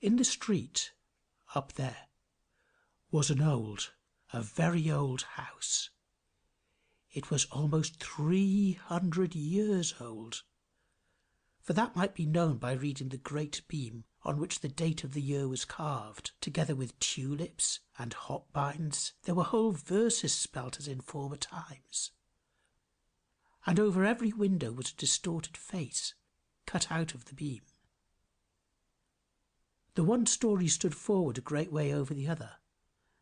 In the street, up there, was a very old house. It was almost 300 years old, for that might be known by reading the great beam on which the date of the year was carved, together with tulips and hop-binds. There were whole verses spelt as in former times. And over every window was a distorted face cut out of the beam. The one story stood forward a great way over the other,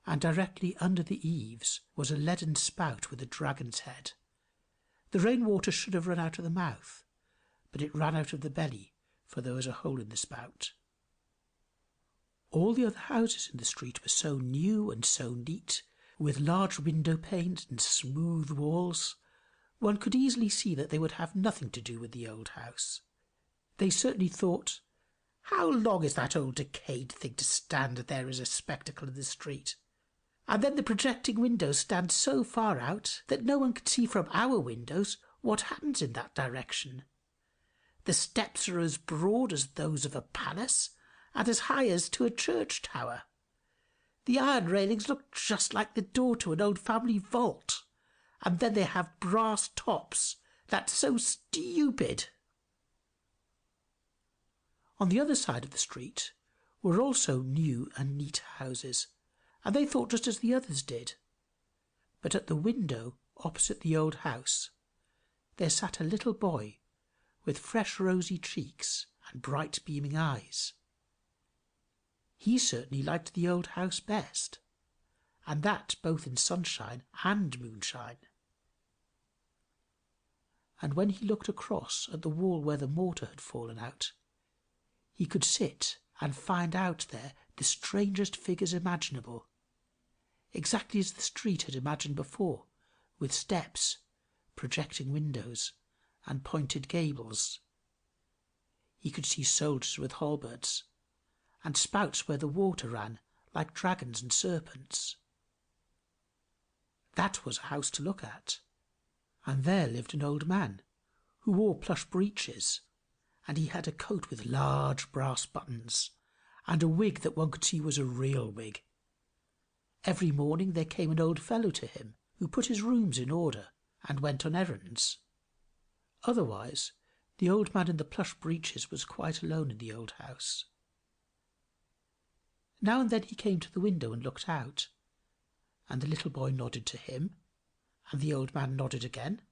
and directly under the eaves was a leaden spout with a dragon's head. The rainwater should have run out of the mouth, but it ran out of the belly, for there was a hole in the spout. All the other houses in the street were so new and so neat, with large window panes and smooth walls, one could easily see that they would have nothing to do with the old house. They certainly thought, "How long is that old decayed thing to stand there as a spectacle in the street? And then the projecting windows stand so far out that no one can see from our windows what happens in that direction. The steps are as broad as those of a palace, and as high as to a church tower. The iron railings look just like the door to an old family vault, and then they have brass tops. That's so stupid." On the other side of the street were also new and neat houses, and they thought just as the others did. But at the window opposite the old house there sat a little boy with fresh rosy cheeks and bright beaming eyes. He certainly liked the old house best, and that both in sunshine and moonshine. And when he looked across at the wall where the mortar had fallen out, he could sit and find out there the strangest figures imaginable, exactly as the street had imagined before, with steps, projecting windows, and pointed gables. He could see soldiers with halberds, and spouts where the water ran like dragons and serpents. That was a house to look at, and there lived an old man who wore plush breeches, and he had a coat with large brass buttons, and a wig that one could see was a real wig. Every morning there came an old fellow to him, who put his rooms in order and went on errands. Otherwise, the old man in the plush breeches was quite alone in the old house. Now and then he came to the window and looked out, and the little boy nodded to him, and the old man nodded again,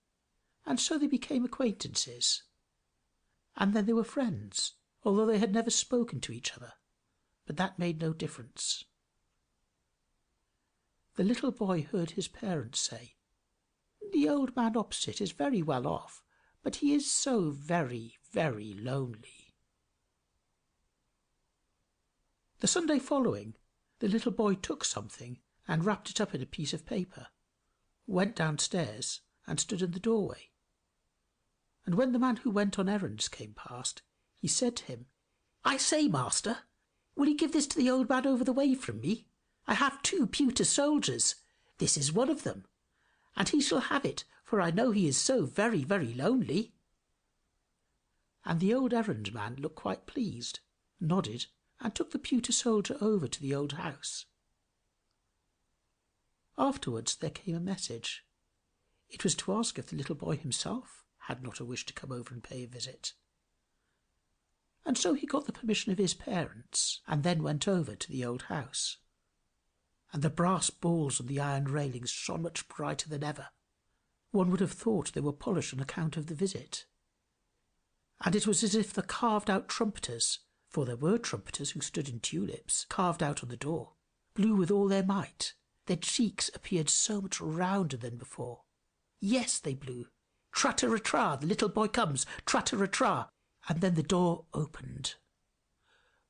and so they became acquaintances. And then they were friends, although they had never spoken to each other, but that made no difference. The little boy heard his parents say, "The old man opposite is very well off, but he is so very, very lonely." The Sunday following, the little boy took something and wrapped it up in a piece of paper, went downstairs and stood in the doorway. And when the man who went on errands came past, he said to him, "I say, master, will you give this to the old man over the way from me? I have 2 pewter soldiers. This is one of them, and he shall have it, for I know he is so very, very lonely." And the old errand man looked quite pleased, nodded, and took the pewter soldier over to the old house. Afterwards there came a message. It was to ask if the little boy himself had not a wish to come over and pay a visit. And so he got the permission of his parents, and then went over to the old house. And the brass balls on the iron railings shone much brighter than ever. One would have thought they were polished on account of the visit. And it was as if the carved-out trumpeters, for there were trumpeters who stood in tulips, carved out on the door, blew with all their might. Their cheeks appeared so much rounder than before. Yes, they blew. Tra-ta-ra-tra, the little boy comes, tra-ta-ra-tra, and then the door opened.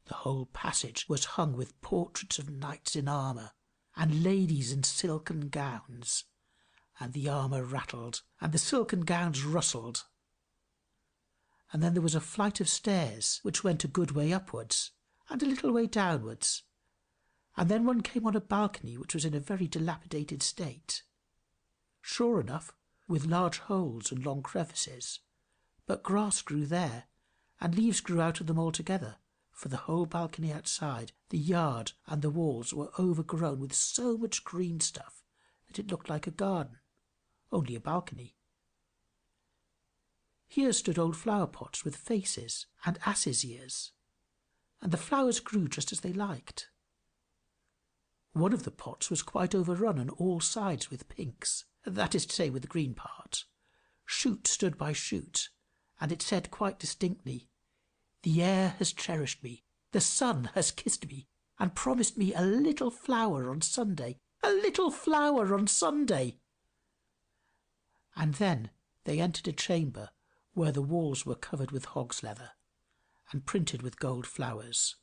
The whole passage was hung with portraits of knights in armour, and ladies in silken gowns, and the armour rattled, and the silken gowns rustled. And then there was a flight of stairs which went a good way upwards, and a little way downwards, and then one came on a balcony which was in a very dilapidated state. Sure enough, with large holes and long crevices, but grass grew there, and leaves grew out of them altogether, for the whole balcony outside, the yard and the walls were overgrown with so much green stuff that it looked like a garden, only a balcony. Here stood old flower pots with faces and asses' ears, and the flowers grew just as they liked. One of the pots was quite overrun on all sides with pinks, that is to say, with the green part. Shoot stood by shoot, and it said quite distinctly, "The air has cherished me, the sun has kissed me, and promised me a little flower on Sunday, a little flower on Sunday." And then they entered a chamber where the walls were covered with hog's leather and printed with gold flowers.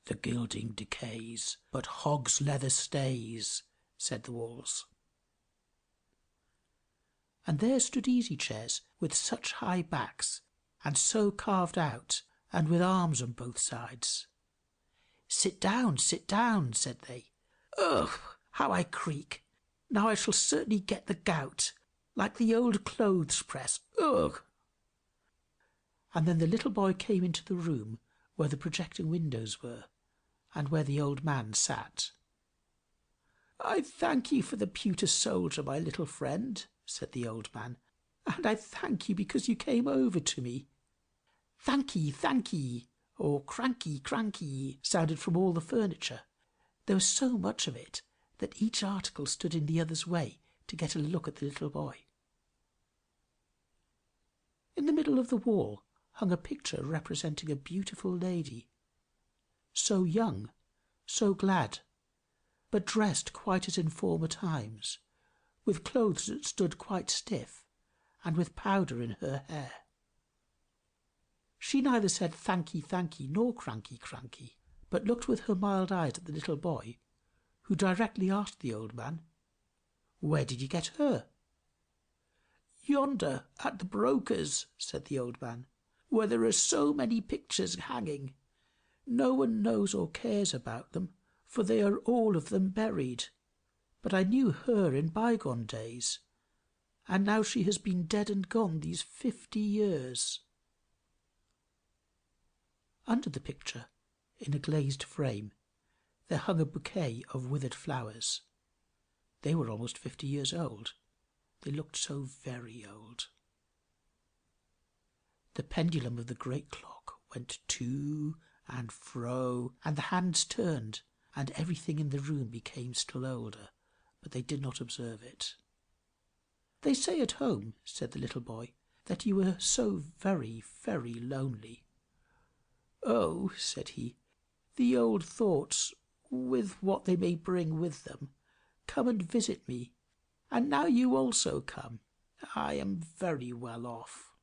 "The gilding decays, but hog's leather stays," said the walls. And there stood easy chairs with such high backs, and so carved out, and with arms on both sides. sit down," said they. "Ugh, how I creak! Now I shall certainly get the gout, like the old clothes press. Ugh!" And then the little boy came into the room where the projecting windows were, and where the old man sat. "I thank you for the pewter soldier, my little friend," said the old man, "and I thank you because you came over to me." Thanky, or cranky, sounded from all the furniture. There was so much of it that each article stood in the other's way to get a look at the little boy. In the middle of the wall hung a picture representing a beautiful lady, so young, so glad, but dressed quite as in former times, with clothes that stood quite stiff, and with powder in her hair. She neither said thanky, nor cranky, but looked with her mild eyes at the little boy, who directly asked the old man, "Where did you get her?" "Yonder, at the broker's," said the old man, "where there are so many pictures hanging. No one knows or cares about them, for they are all of them buried. But I knew her in bygone days, and now she has been dead and gone these 50 years. Under the picture, in a glazed frame, there hung a bouquet of withered flowers. They were almost 50 years old. They looked so very old. The pendulum of the great clock went to and fro, and the hands turned, and everything in the room became still older, but they did not observe it. "They say at home," said the little boy, "that you were so very, very lonely." "Oh," said he, "the old thoughts, with what they may bring with them, come and visit me, and now you also come. I am very well off."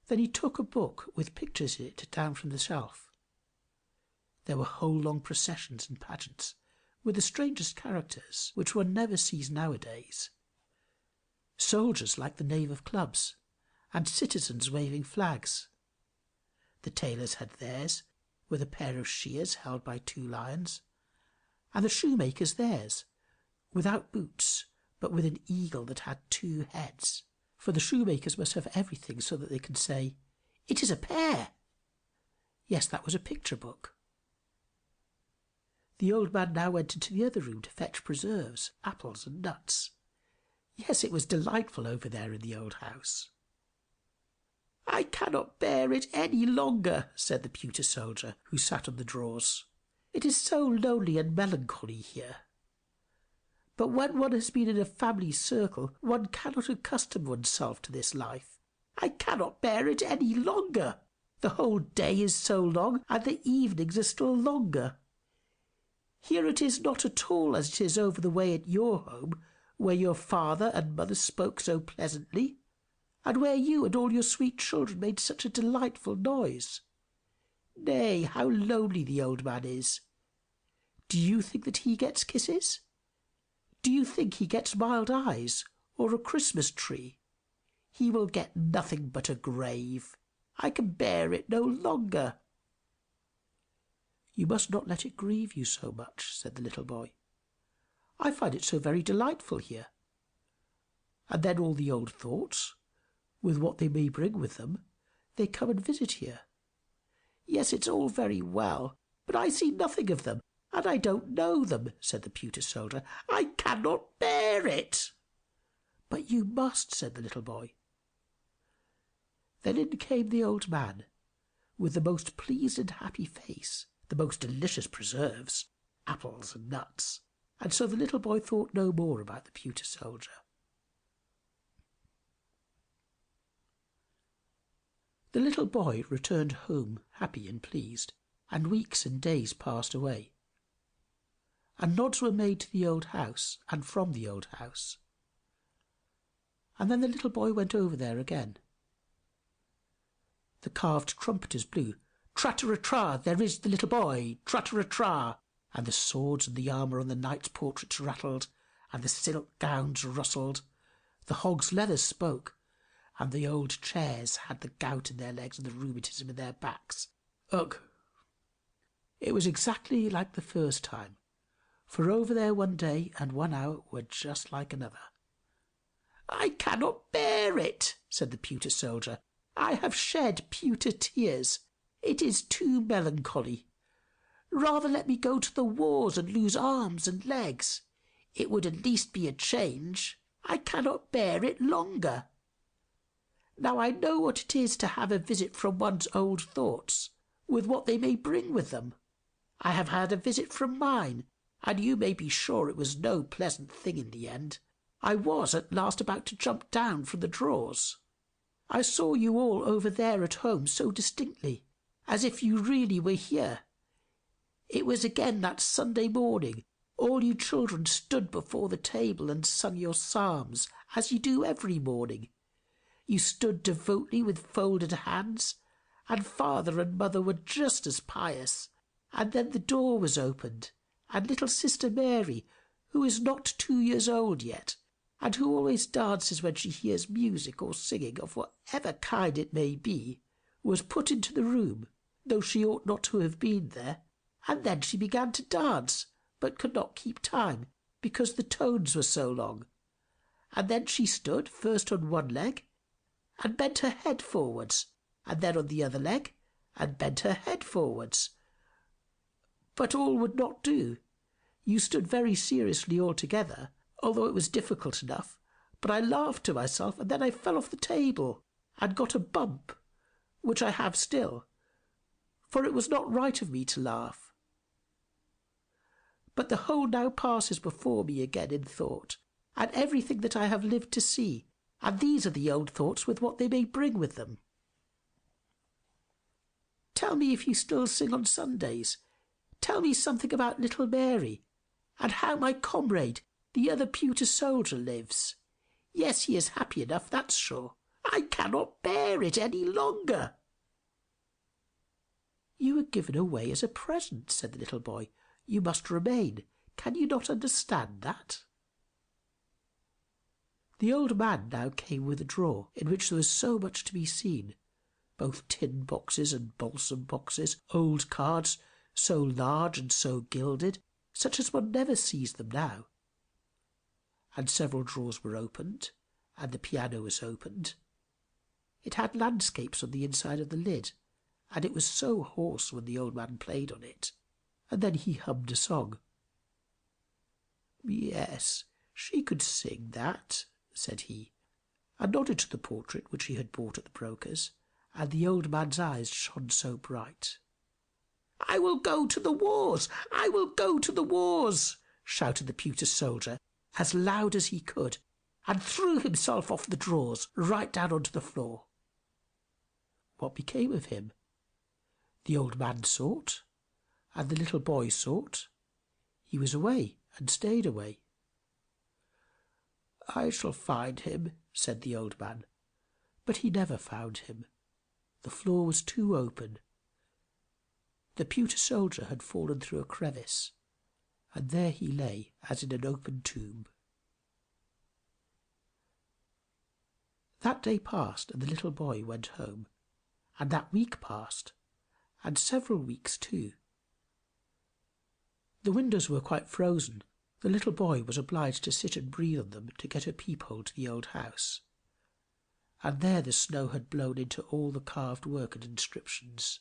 Then he took a book with pictures in it down from the shelf. There were whole long processions and pageants, with the strangest characters, which one never sees nowadays. Soldiers like the knave of clubs, and citizens waving flags. The tailors had theirs, with a pair of shears held by 2 lions, and the shoemakers theirs, without boots, but with an eagle that had 2 heads. For the shoemakers must have everything so that they can say, "It is a pair." Yes, that was a picture book. The old man now went into the other room to fetch preserves, apples, and nuts. Yes, it was delightful over there in the old house. "I cannot bear it any longer," said the pewter soldier, who sat on the drawers. "It is so lonely and melancholy here. But when one has been in a family circle, one cannot accustom oneself to this life. I cannot bear it any longer. The whole day is so long, and the evenings are still longer. Here it is not at all as it is over the way at your home, where your father and mother spoke so pleasantly, and where you and all your sweet children made such a delightful noise. Nay, how lonely the old man is! Do you think that he gets kisses? Do you think he gets mild eyes, or a Christmas tree? He will get nothing but a grave. I can bear it no longer." "You must not let it grieve you so much," said the little boy. "I find it so very delightful here. And then all the old thoughts, with what they may bring with them, they come and visit here. Yes, it's all very well, but I see nothing of them, and I don't know them, said the pewter soldier. I cannot bear it. But you must, said the little boy. Then in came the old man, with the most pleased and happy face, the most delicious preserves, apples and nuts, and so the little boy thought no more about the pewter soldier. The little boy returned home happy and pleased, and weeks and days passed away, and nods were made to the old house and from the old house. And then the little boy went over there again. The carved trumpeters blew, "Tra-ta-ra-tra, there is the little boy, tra-ta-ra-tra," and the swords and the armour on the knights' portraits rattled, and the silk gowns rustled, the hog's leather spoke, and the old chairs had the gout in their legs and the rheumatism in their backs. Ugh! It was exactly like the first time, for over there one day and 1 hour were just like another. I cannot bear it, said the pewter soldier. I have shed pewter tears. It is too melancholy. Rather let me go to the wars and lose arms and legs. It would at least be a change. I cannot bear it longer. Now I know what it is to have a visit from one's old thoughts, with what they may bring with them. I have had a visit from mine, and you may be sure it was no pleasant thing in the end. I was at last about to jump down from the drawers. I saw you all over there at home so distinctly, as if you really were here. It was again that Sunday morning. All you children stood before the table and sung your psalms, as you do every morning. You stood devoutly with folded hands, and father and mother were just as pious. And then the door was opened, and little sister Mary, who is not 2 years old yet, and who always dances when she hears music or singing of whatever kind it may be, was put into the room, though she ought not to have been there, and then she began to dance, but could not keep time, because the tones were so long. And then she stood first on one leg, and bent her head forwards, and then on the other leg, and bent her head forwards. But all would not do. You stood very seriously altogether, although it was difficult enough, but I laughed to myself, and then I fell off the table, and got a bump, which I have still, for it was not right of me to laugh. But the whole now passes before me again in thought, and everything that I have lived to see, and these are the old thoughts with what they may bring with them. Tell me if you still sing on Sundays. Tell me something about little Mary, and how my comrade, the other pewter soldier, lives. Yes, he is happy enough, that's sure. I cannot bear it any longer. You were given away as a present, said the little boy. You must remain. Can you not understand that? The old man now came with a drawer, in which there was so much to be seen, both tin boxes and balsam boxes, old cards, so large and so gilded, such as one never sees them now. And several drawers were opened, and the piano was opened. It had landscapes on the inside of the lid, and it was so hoarse when the old man played on it. And then he hummed a song. Yes, she could sing that, said he, and nodded to the portrait which he had bought at the broker's, and the old man's eyes shone so bright. I will go to the wars! I will go to the wars! Shouted the pewter soldier as loud as he could, and threw himself off the drawers right down onto the floor. What became of him? The old man sought, and the little boy sought. He was away, and stayed away. I shall find him, said the old man, but he never found him. The floor was too open. The pewter soldier had fallen through a crevice, and there he lay as in an open tomb. That day passed, and the little boy went home, and that week passed, and several weeks too. The windows were quite frozen. The little boy was obliged to sit and breathe on them to get a peep-hole to the old house. and there the snow had blown into all the carved work and inscriptions.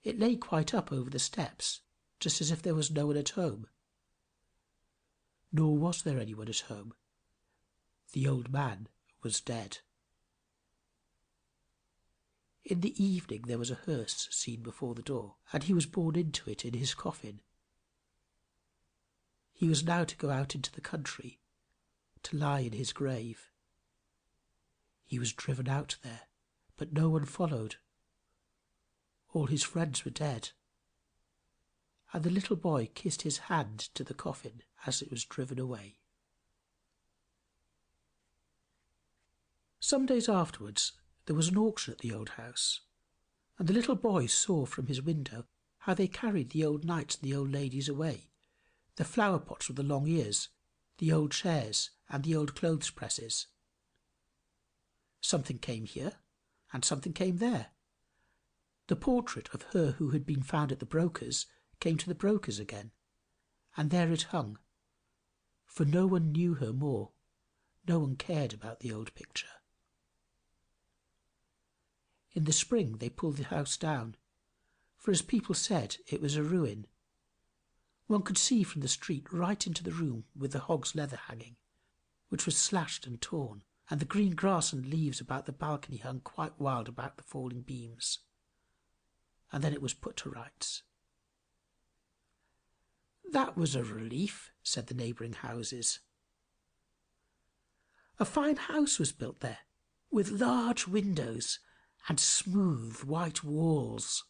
It lay quite up over the steps, just as if there was no one at home. Nor was there anyone at home. The old man was dead. In the evening there was a hearse seen before the door, and he was borne into it in his coffin. He was now to go out into the country, to lie in his grave. He was driven out there, but no one followed. All his friends were dead, and the little boy kissed his hand to the coffin as it was driven away. Some days afterwards there was an auction at the old house, and the little boy saw from his window how they carried the old knights and the old ladies away, the flower pots with the long ears, the old chairs, and the old clothes presses. Something came here, and something came there. The portrait of her who had been found at the broker's came to the broker's again, and there it hung, for no one knew her more, no one cared about the old picture. In the spring they pulled the house down, for as people said, it was a ruin. One could see from the street right into the room with the hog's leather hanging, which was slashed and torn, and the green grass and leaves about the balcony hung quite wild about the falling beams. And then it was put to rights. That was a relief, said the neighbouring houses. A fine house was built there, with large windows and smooth white walls.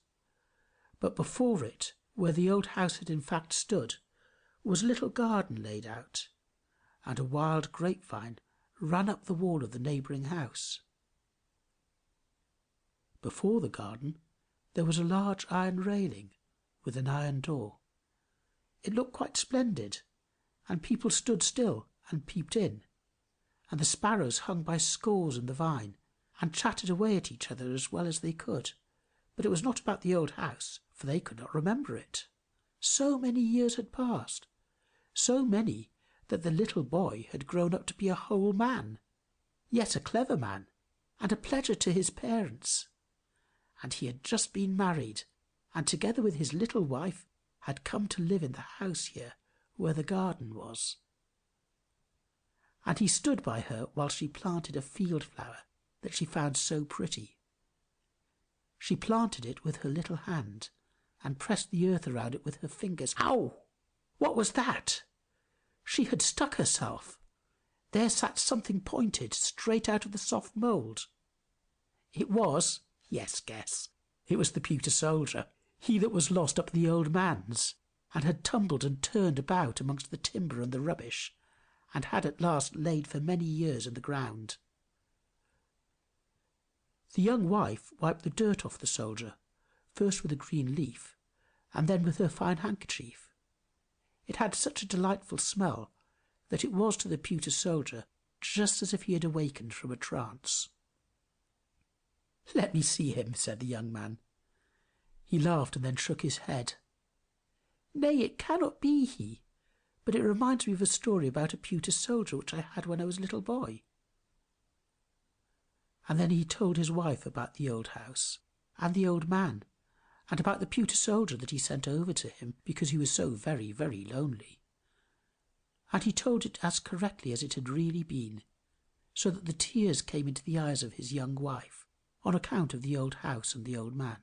But before it, where the old house had in fact stood, was a little garden laid out, and a wild grapevine ran up the wall of the neighbouring house. Before the garden there was a large iron railing with an iron door. It looked quite splendid, and people stood still and peeped in, and the sparrows hung by scores in the vine and chattered away at each other as well as they could. But it was not about the old house, for they could not remember it. So many years had passed, so many that the little boy had grown up to be a whole man, yet a clever man, and a pleasure to his parents. And he had just been married, and together with his little wife had come to live in the house here where the garden was. And he stood by her while she planted a field flower that she found so pretty. She planted it with her little hand and pressed the earth around it with her fingers. Ow! What was that? She had stuck herself. There sat something pointed straight out of the soft mould. It was, yes, guess, it was the pewter soldier, he that was lost up the old man's, and had tumbled and turned about amongst the timber and the rubbish, and had at last laid for many years in the ground. The young wife wiped the dirt off the soldier, first with a green leaf, and then with her fine handkerchief. It had such a delightful smell that it was to the pewter soldier just as if he had awakened from a trance. "Let me see him," said the young man. He laughed and then shook his head. "Nay, it cannot be he, but it reminds me of a story about a pewter soldier which I had when I was a little boy." And then he told his wife about the old house and the old man, and about the pewter soldier that he sent over to him because he was so very, very lonely. And he told it as correctly as it had really been, so that the tears came into the eyes of his young wife on account of the old house and the old man.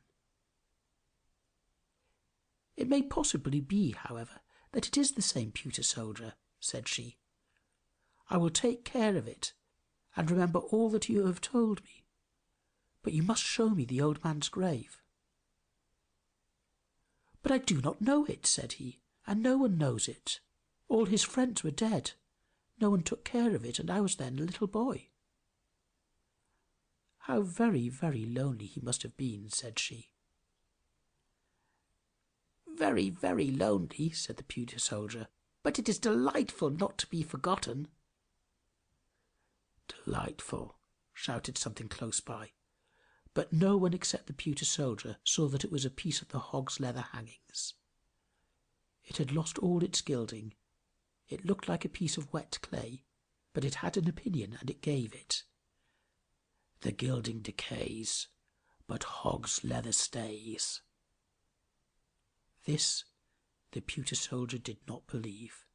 "It may possibly be, however, that it is the same pewter soldier," said she. "I will take care of it, and remember all that you have told me. But you must show me the old man's grave." "But I do not know it," said he, "and no one knows it. All his friends were dead. No one took care of it, and I was then a little boy." "How very, very lonely he must have been," said she. "Very, very lonely," said the pewter soldier, "but it is delightful not to be forgotten." "Delightful!" shouted something close by, but no one except the pewter soldier saw that it was a piece of the hog's leather hangings. It had lost all its gilding. It looked like a piece of wet clay, but it had an opinion, and it gave it. The gilding decays, but hog's leather stays. This the pewter soldier did not believe.